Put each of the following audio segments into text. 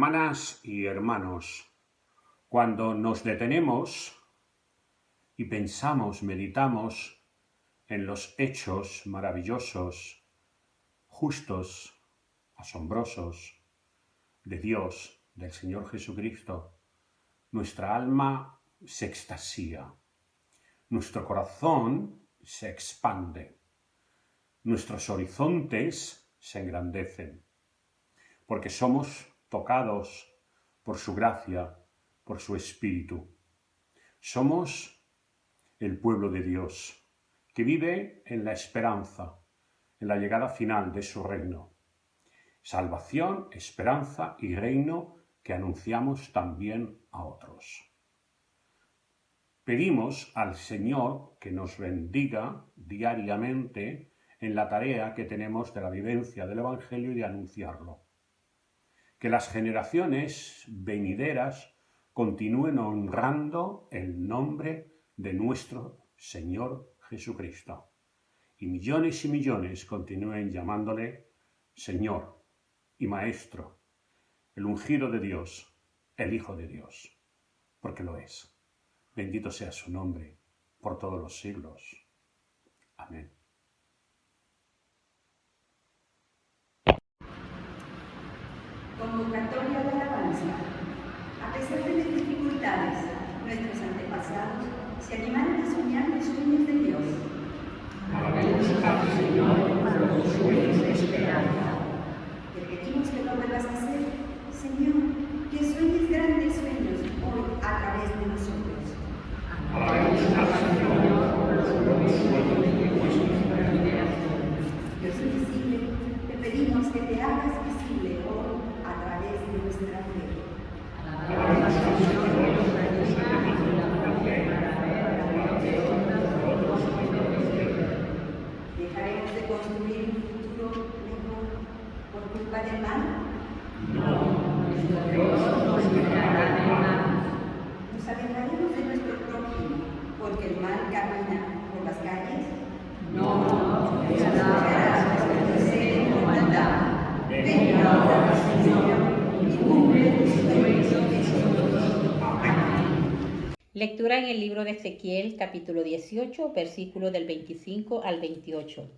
Hermanas y hermanos, cuando nos detenemos y pensamos, meditamos en los hechos maravillosos, justos, asombrosos de Dios, del Señor Jesucristo, nuestra alma se extasía, nuestro corazón se expande, nuestros horizontes se engrandecen, porque somos tocados por su gracia, por su Espíritu. Somos el pueblo de Dios, que vive en la esperanza, en la llegada final de su reino. Salvación, esperanza y reino que anunciamos también a otros. Pedimos al Señor que nos bendiga diariamente en la tarea que tenemos de la vivencia del Evangelio y de anunciarlo. Que las generaciones venideras continúen honrando el nombre de nuestro Señor Jesucristo. Y millones continúen llamándole Señor y Maestro, el ungido de Dios, el Hijo de Dios, porque lo es. Bendito sea su nombre por todos los siglos. Amén. Convocatoria de alabanza. A pesar de las dificultades, nuestros antepasados se animaron a soñar los sueños de Dios. Alabemos al Señor por los sueños de esperanza. Te pedimos que lo vuelvas a hacer, Señor, que sueñes grandes sueños hoy a través de nosotros. Alabemos al Señor por los sueños de nuestra generación. Dios invisible, te pedimos que te hagas visible hoy a través de nuestra fe. Alabemos al Señor por los sueños de nuestra fe. ¿Dejaremos de construir un futuro mejor por culpa del mal? No, nuestro Dios nos librará del mal. ¿Nos alejaremos de nuestro prójimo porque el mal camina por las calles? No, dejarás de ser en tu maldad. Ven ahora, Señor, y cumple tus sueños en nosotros. Amén. Lectura en el libro de Ezequiel, capítulo 18, versículo del 25 al 28.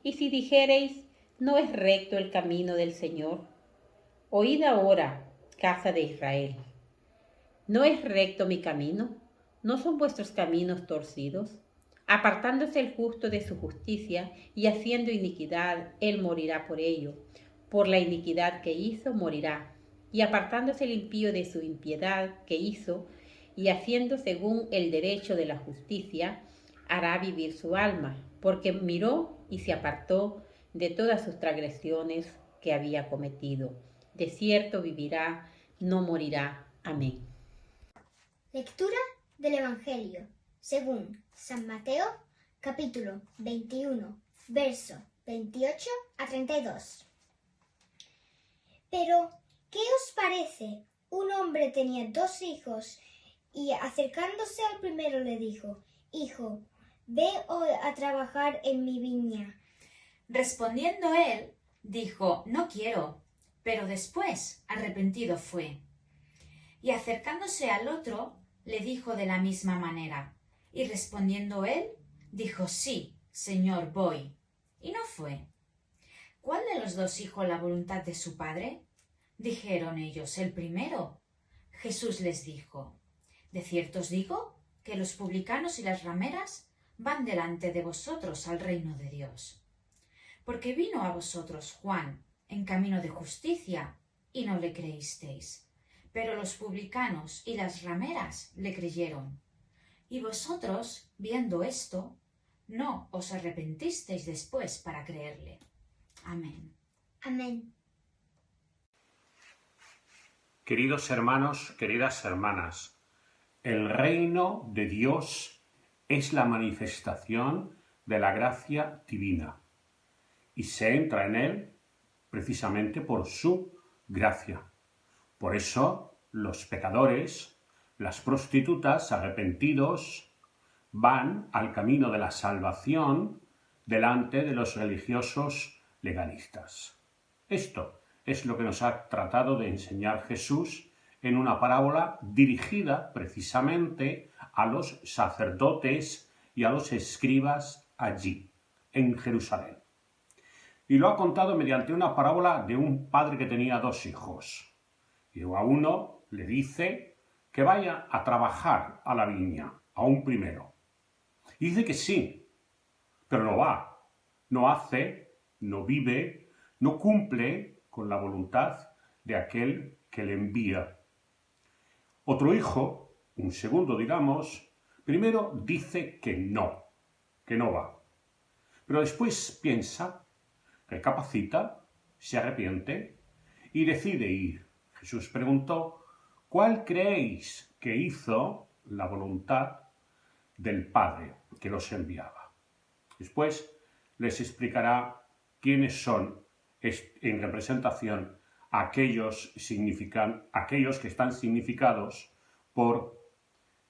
Y si dijereis, ¿no es recto el camino del Señor? Oíd ahora, casa de Israel. ¿No es recto mi camino? ¿No son vuestros caminos torcidos? Apartándose el justo de su justicia y haciendo iniquidad, él morirá por ello. Por la iniquidad que hizo, morirá. Y apartándose el impío de su impiedad que hizo, y haciendo según el derecho de la justicia, hará vivir su alma, porque miró y se apartó de todas sus transgresiones que había cometido. De cierto vivirá, no morirá. Amén. Lectura del Evangelio según San Mateo, capítulo 21, verso 28 a 32. Pero, ¿qué os parece? Un hombre tenía 2 hijos y acercándose al primero le dijo: Hijo, ve hoy a trabajar en mi viña. Respondiendo él, dijo: No quiero. Pero después, arrepentido fue. Y acercándose al otro, le dijo de la misma manera. Y respondiendo él, dijo: Sí, Señor, voy. Y no fue. ¿Cuál de los 2 hizo la voluntad de su padre? Dijeron ellos: El primero. Jesús les dijo: De cierto os digo que los publicanos y las rameras van delante de vosotros al reino de Dios. Porque vino a vosotros Juan en camino de justicia y no le creísteis, pero los publicanos y las rameras le creyeron. Y vosotros, viendo esto, no os arrepentisteis después para creerle. Amén. Amén. Queridos hermanos, queridas hermanas, el reino de Dios es la manifestación de la gracia divina y se entra en él precisamente por su gracia. Por eso los pecadores, las prostitutas, arrepentidos, van al camino de la salvación delante de los religiosos legalistas. Esto es lo que nos ha tratado de enseñar Jesús en una parábola dirigida precisamente a los sacerdotes y a los escribas allí, en Jerusalén. Y lo ha contado mediante una parábola de un padre que tenía 2 hijos. Y a uno le dice que vaya a trabajar a la viña, a un primero. Y dice que sí, pero no va, no hace, no vive, no cumple con la voluntad de aquel que le envía. Otro hijo, un segundo digamos, primero dice que no va. Pero después piensa, recapacita, se arrepiente y decide ir. Jesús preguntó, ¿cuál creéis que hizo la voluntad del Padre que los enviaba? Después les explicará quiénes son en representación aquellos que están significados por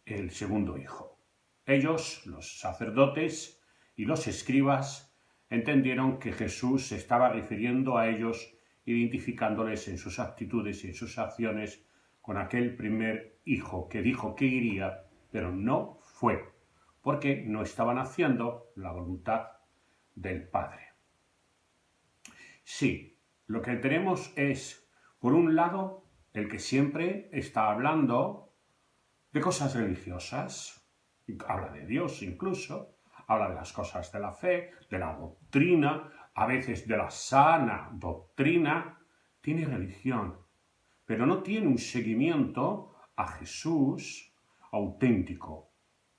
el segundo hijo. Ellos, los sacerdotes y los escribas, entendieron que Jesús se estaba refiriendo a ellos, identificándoles en sus actitudes y en sus acciones con aquel primer hijo que dijo que iría, pero no fue, porque no estaban haciendo la voluntad del Padre. Sí, lo que tenemos es, por un lado, el que siempre está hablando de cosas religiosas, habla de Dios incluso, habla de las cosas de la fe, de la doctrina, a veces de la sana doctrina, tiene religión, pero no tiene un seguimiento a Jesús auténtico,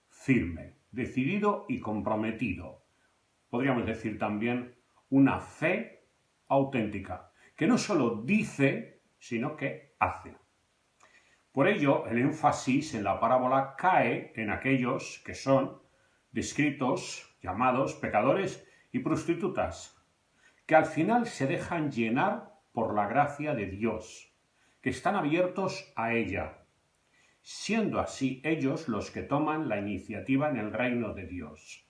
firme, decidido y comprometido. Podríamos decir también una fe auténtica, que no solo dice, sino que hace. Por ello, el énfasis en la parábola cae en aquellos que son descritos, llamados pecadores y prostitutas, que al final se dejan llenar por la gracia de Dios, que están abiertos a ella, siendo así ellos los que toman la iniciativa en el reino de Dios.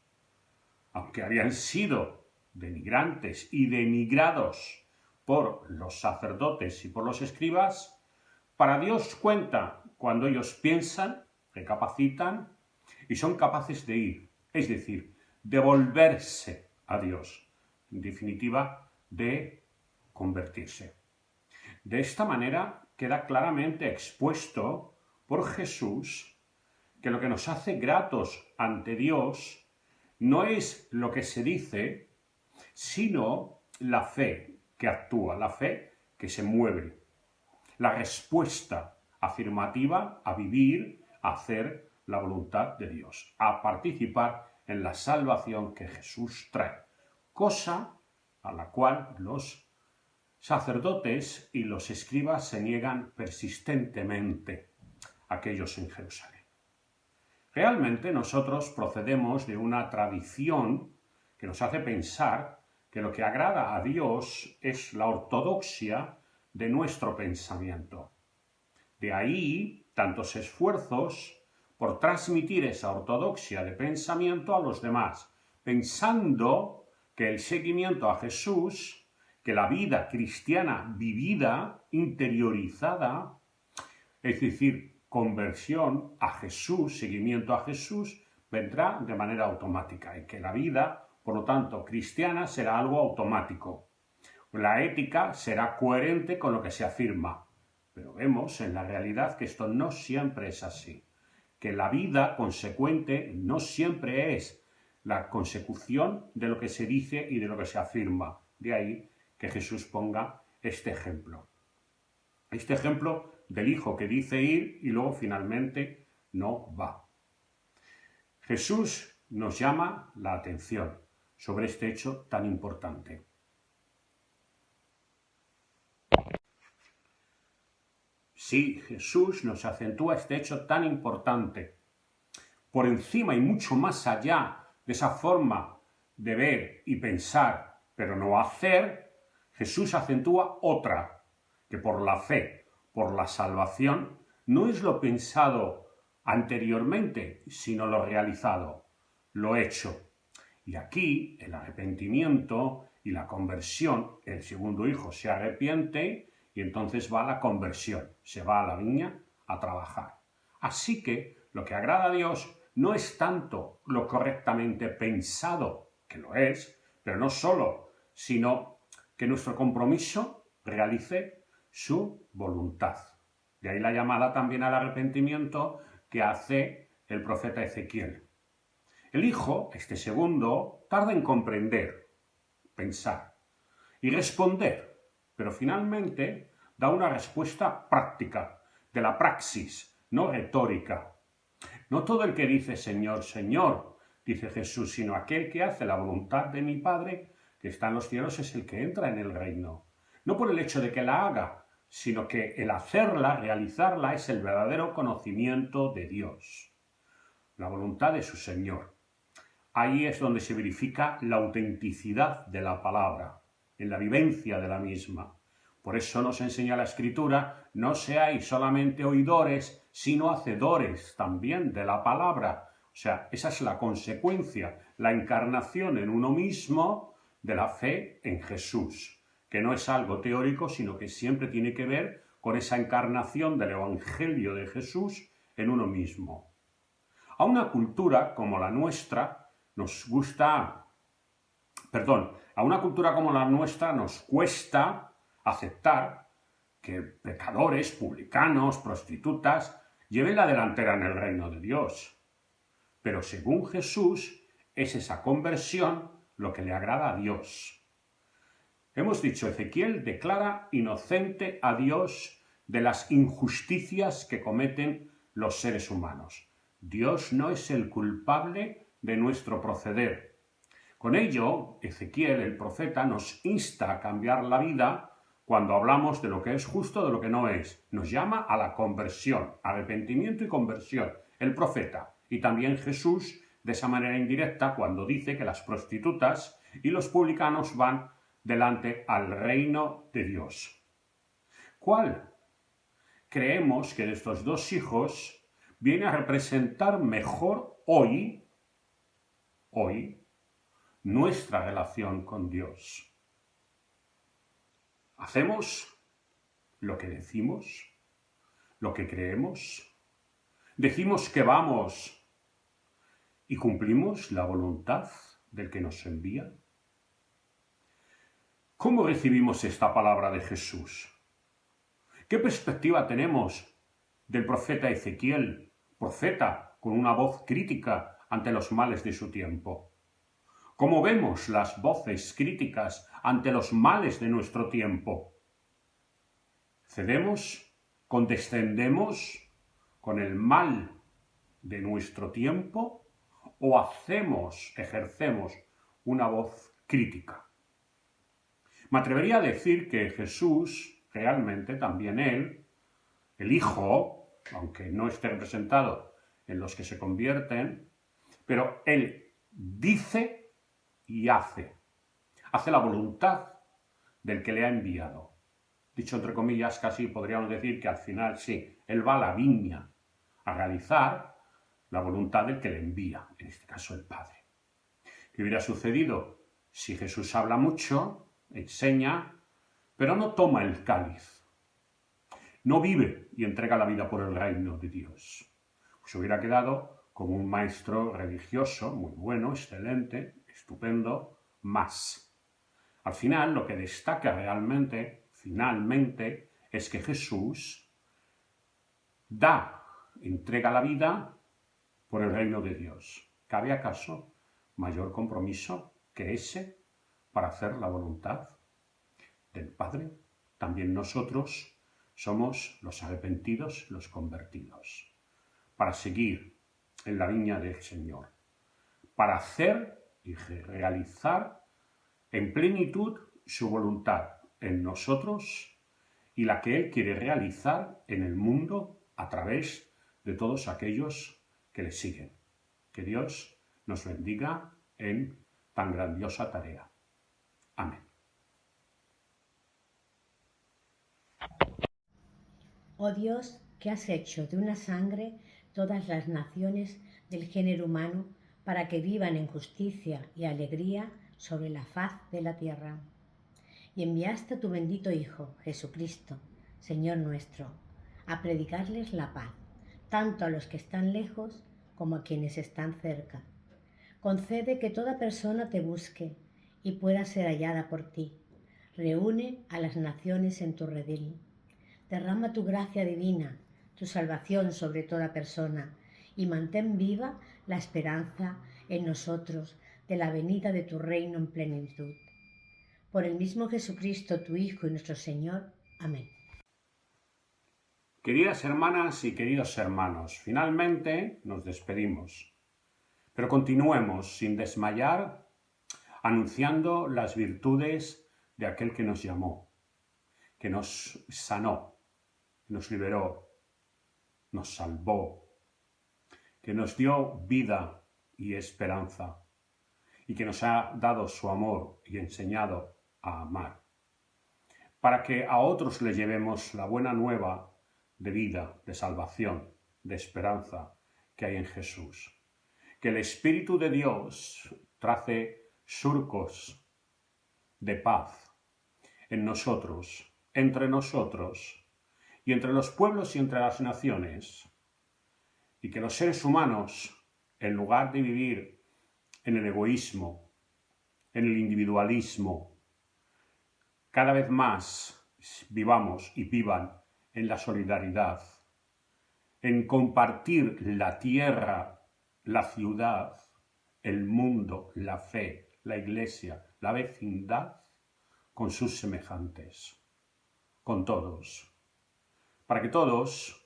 Aunque habían sido denigrantes y denigrados por los sacerdotes y por los escribas, para Dios cuenta cuando ellos piensan, recapacitan y son capaces de ir, es decir, de volverse a Dios, en definitiva, de convertirse. De esta manera queda claramente expuesto por Jesús que lo que nos hace gratos ante Dios no es lo que se dice, sino la fe que actúa, la fe que se mueve, la respuesta afirmativa a vivir, a hacer la voluntad de Dios, a participar en la salvación que Jesús trae, cosa a la cual los sacerdotes y los escribas se niegan persistentemente, aquellos en Jerusalén. Realmente nosotros procedemos de una tradición que nos hace pensar que lo que agrada a Dios es la ortodoxia de nuestro pensamiento. De ahí tantos esfuerzos por transmitir esa ortodoxia de pensamiento a los demás, pensando que el seguimiento a Jesús, que la vida cristiana vivida, interiorizada, es decir, conversión a Jesús, seguimiento a Jesús, vendrá de manera automática y que la vida, por lo tanto, cristiana será algo automático. La ética será coherente con lo que se afirma, pero vemos en la realidad que esto no siempre es así, que la vida consecuente no siempre es la consecución de lo que se dice y de lo que se afirma. De ahí que Jesús ponga este ejemplo. Este ejemplo del hijo que dice ir y luego finalmente no va. Jesús nos llama la atención sobre este hecho tan importante. Sí, Jesús nos acentúa este hecho tan importante. Por encima y mucho más allá de esa forma de ver y pensar, pero no hacer, Jesús acentúa otra, que por la fe, por la salvación, no es lo pensado anteriormente, sino lo realizado, lo hecho. Y aquí el arrepentimiento Y la conversión, el segundo hijo se arrepiente y entonces va a la conversión, se va a la viña a trabajar. Así que lo que agrada a Dios no es tanto lo correctamente pensado, que lo es, pero no solo, sino que nuestro compromiso realice su voluntad. De ahí la llamada también al arrepentimiento que hace el profeta Ezequiel. El hijo, este segundo, tarda en comprender, pensar y responder, pero finalmente da una respuesta práctica, de la praxis, no retórica. No todo el que dice Señor, Señor, dice Jesús, sino aquel que hace la voluntad de mi Padre que está en los cielos es el que entra en el reino. No por el hecho de que la haga, sino que el hacerla, realizarla, es el verdadero conocimiento de Dios, la voluntad de su Señor. Ahí es donde se verifica la autenticidad de la palabra, en la vivencia de la misma. Por eso nos enseña la Escritura, no seáis solamente oidores, sino hacedores también de la palabra. O sea, esa es la consecuencia, la encarnación en uno mismo de la fe en Jesús, que no es algo teórico, sino que siempre tiene que ver con esa encarnación del Evangelio de Jesús en uno mismo. A una cultura como la nuestra, a una cultura como la nuestra nos cuesta aceptar que pecadores, publicanos, prostitutas, lleven la delantera en el reino de Dios. Pero según Jesús, es esa conversión lo que le agrada a Dios. Hemos dicho, Ezequiel declara inocente a Dios de las injusticias que cometen los seres humanos. Dios no es el culpable de nuestro proceder. Con ello, Ezequiel, el profeta, nos insta a cambiar la vida cuando hablamos de lo que es justo, de lo que no es. Nos llama a la conversión, arrepentimiento y conversión. El profeta y también Jesús, de esa manera indirecta, cuando dice que las prostitutas y los publicanos van delante al reino de Dios. ¿Cuál creemos que de estos dos hijos viene a representar mejor hoy, nuestra relación con Dios? ¿Hacemos lo que decimos? ¿Lo que creemos? ¿Decimos que vamos y cumplimos la voluntad del que nos envía? ¿Cómo recibimos esta palabra de Jesús? ¿Qué perspectiva tenemos del profeta Ezequiel, profeta con una voz crítica ante los males de su tiempo? ¿Cómo vemos las voces críticas ante los males de nuestro tiempo? ¿Cedemos, condescendemos con el mal de nuestro tiempo o ejercemos una voz crítica? Me atrevería a decir que Jesús, realmente también él, el Hijo, aunque no esté representado en los que se convierten, pero él dice y hace la voluntad del que le ha enviado. Dicho entre comillas, casi podríamos decir que al final sí, él va a la viña a realizar la voluntad del que le envía, en este caso el Padre. ¿Qué hubiera sucedido si Jesús habla mucho, enseña, pero no toma el cáliz? No vive y entrega la vida por el reino de Dios. Pues hubiera quedado como un maestro religioso, muy bueno, excelente, estupendo, más. Al final, lo que destaca realmente, finalmente, es que Jesús entrega la vida por el reino de Dios. ¿Cabe acaso mayor compromiso que ese para hacer la voluntad del Padre? También nosotros somos los arrepentidos, los convertidos, para seguir en la viña del Señor, para hacer y realizar en plenitud su voluntad en nosotros y la que Él quiere realizar en el mundo a través de todos aquellos que le siguen. Que Dios nos bendiga en tan grandiosa tarea. Amén. Oh Dios, que has hecho de una sangre todas las naciones del género humano para que vivan en justicia y alegría sobre la faz de la tierra. Y enviaste a tu bendito Hijo, Jesucristo, Señor nuestro, a predicarles la paz, tanto a los que están lejos como a quienes están cerca. Concede que toda persona te busque y pueda ser hallada por ti. Reúne a las naciones en tu redil. Derrama tu gracia divina, tu salvación sobre toda persona, y mantén viva la esperanza en nosotros de la venida de tu reino en plenitud. Por el mismo Jesucristo, tu Hijo y nuestro Señor. Amén. Queridas hermanas y queridos hermanos, finalmente nos despedimos, pero continuemos sin desmayar anunciando las virtudes de aquel que nos llamó, que nos sanó, nos liberó, nos salvó, que nos dio vida y esperanza y que nos ha dado su amor y enseñado a amar, para que a otros les llevemos la buena nueva de vida, de salvación, de esperanza que hay en Jesús. Que el Espíritu de Dios trace surcos de paz en nosotros, entre nosotros y entre los pueblos y entre las naciones, y que los seres humanos, en lugar de vivir en el egoísmo, en el individualismo, cada vez más vivamos y vivan en la solidaridad, en compartir la tierra, la ciudad, el mundo, la fe, la iglesia, la vecindad con sus semejantes, con todos, para que todos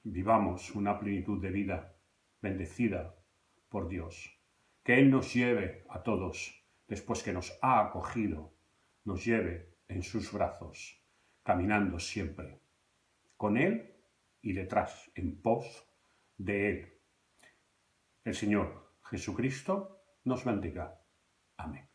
vivamos una plenitud de vida bendecida por Dios. Que Él nos lleve a todos, después que nos ha acogido, nos lleve en sus brazos, caminando siempre con Él y detrás, en pos de Él. El Señor Jesucristo nos bendiga. Amén.